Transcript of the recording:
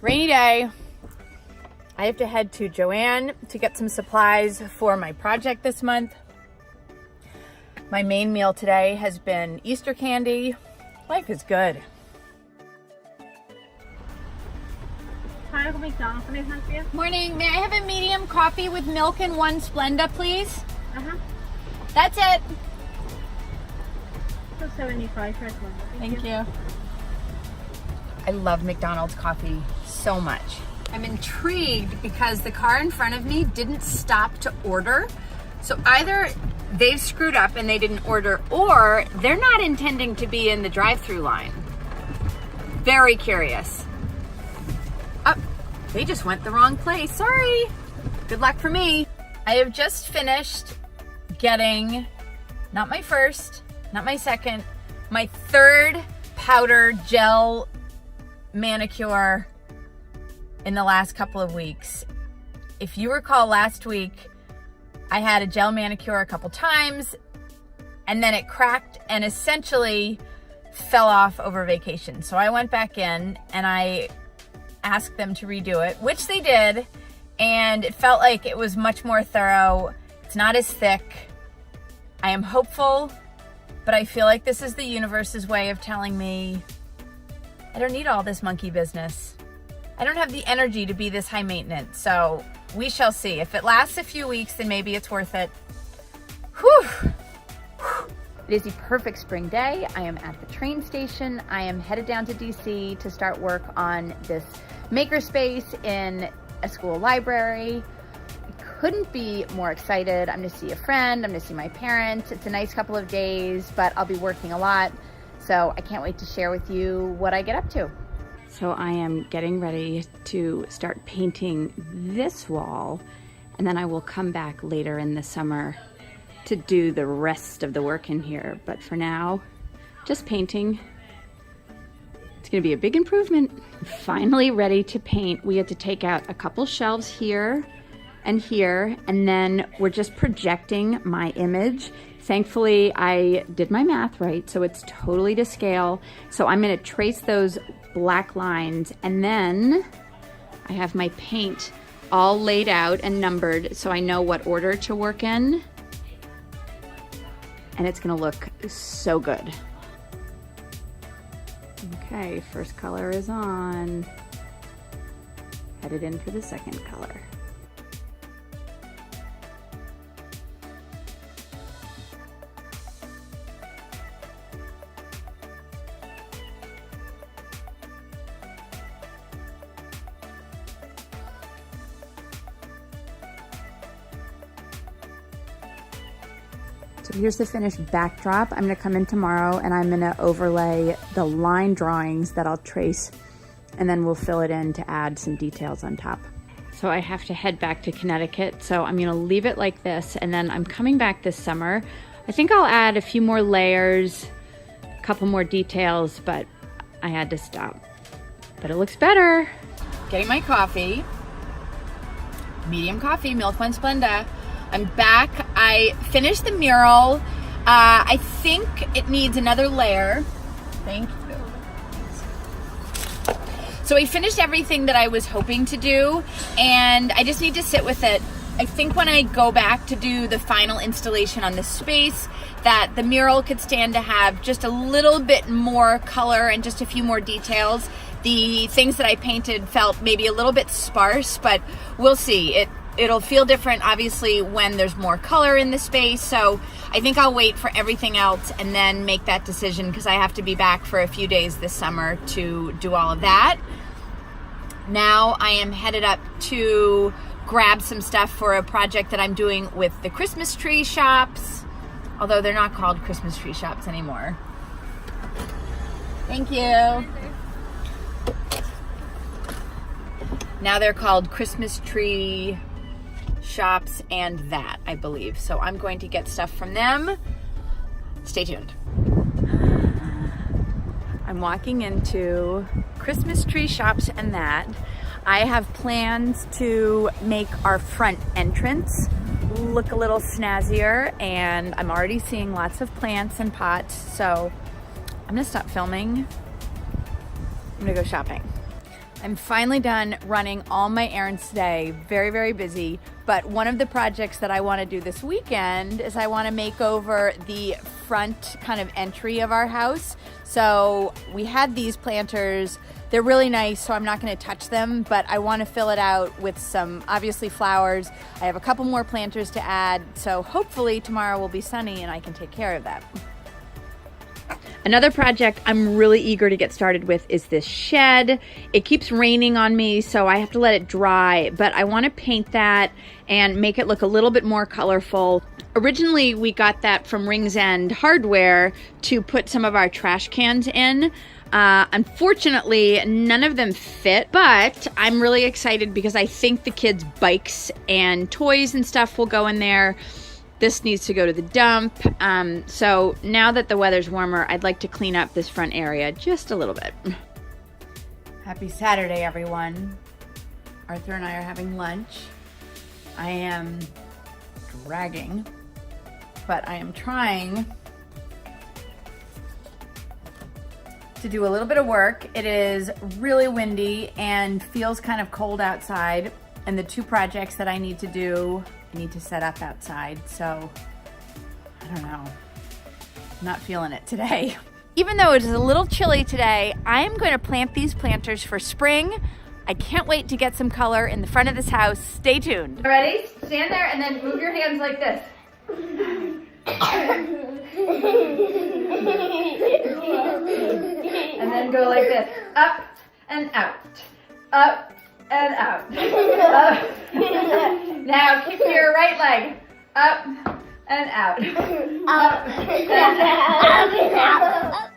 Rainy day. I have to head to Joann to get some supplies for my project this month. My main meal today has been Easter candy. Life is good. Hi, McDonald's. Can I help you? Morning. May I have a medium coffee with milk and 1 Splenda, please? Uh-huh. That's it. $2.75 for a Splenda. Thank you. I love McDonald's coffee so much. I'm intrigued because the car in front of me didn't stop to order. So either they've screwed up and they didn't order, or they're not intending to be in the drive-through line. Very curious. Oh, they just went the wrong place. Sorry. Good luck for me. I have just finished getting, not my first, not my second, my third powder gel manicure in the last couple of weeks. If you recall last week, I had a gel manicure a couple times and then it cracked and essentially fell off over vacation. So I went back in and I asked them to redo it, which they did, and it felt like it was much more thorough. It's not as thick. I am hopeful, but I feel like this is the universe's way of telling me I don't need all this monkey business. I don't have the energy to be this high maintenance, so we shall see. If it lasts a few weeks, then maybe it's worth it. Whew. It is the perfect spring day. I am at the train station. I am headed down to DC to start work on this makerspace in a school library. I couldn't be more excited. I'm gonna see a friend, I'm gonna see my parents. It's a nice couple of days, but I'll be working a lot. So I can't wait to share with you what I get up to. So I am getting ready to start painting this wall, and then I will come back later in the summer to do the rest of the work in here. But for now, just painting. It's gonna be a big improvement. Finally ready to paint. We had to take out a couple shelves here, and then we're just projecting my image. Thankfully, I did my math right, so it's totally to scale. So I'm gonna trace those black lines, and then I have my paint all laid out and numbered so I know what order to work in. And it's gonna look so good. Okay, first color is on. Headed in for the second color. So here's the finished backdrop. I'm gonna come in tomorrow and I'm gonna overlay the line drawings that I'll trace, and then we'll fill it in to add some details on top. So I have to head back to Connecticut, so I'm gonna leave it like this, and then I'm coming back this summer. I think I'll add a few more layers, a couple more details, but I had to stop. But it looks better. Getting my coffee. Medium coffee, milk 1 Splenda. I'm back. I finished the mural. I think it needs another layer. Thank you. So I finished everything that I was hoping to do, and I just need to sit with it. I think when I go back to do the final installation on the space, that the mural could stand to have just a little bit more color and just a few more details. The things that I painted felt maybe a little bit sparse, but we'll see. It'll feel different, obviously, when there's more color in the space. So I think I'll wait for everything else and then make that decision, because I have to be back for a few days this summer to do all of that. Now I am headed up to grab some stuff for a project that I'm doing with the Christmas tree shops, although they're not called Christmas tree shops anymore. Thank you. Now they're called Christmas tree shops and that, I believe. So I'm going to get stuff from them. Stay tuned. I'm walking into Christmas tree shops and that. I have plans to make our front entrance look a little snazzier, and I'm already seeing lots of plants and pots, so I'm gonna stop filming. I'm gonna go shopping. I'm finally done running all my errands today. Very, very busy. But one of the projects that I want to do this weekend is I want to make over the front kind of entry of our house. So we had these planters. They're really nice, so I'm not going to touch them, but I want to fill it out with some, obviously, flowers. I have a couple more planters to add, so hopefully tomorrow will be sunny and I can take care of that. Another project I'm really eager to get started with is this shed. It keeps raining on me, so I have to let it dry, but I want to paint that and make it look a little bit more colorful. Originally, we got that from Rings End Hardware to put some of our trash cans in. Unfortunately, none of them fit, but I'm really excited because I think the kids' bikes and toys and stuff will go in there. This needs to go to the dump. So now that the weather's warmer, I'd like to clean up this front area just a little bit. Happy Saturday, everyone. Arthur and I are having lunch. I am dragging, but I am trying to do a little bit of work. It is really windy and feels kind of cold outside. And the two projects that I need to do, I need to set up outside. So, I don't know. I'm not feeling it today. Even though it is a little chilly today, I am going to plant these planters for spring. I can't wait to get some color in the front of this house. Stay tuned. Ready? Stand there and then move your hands like this. And then go like this. Up and out. Up and out. Up. Now kick your right leg. Up and out. Up and out.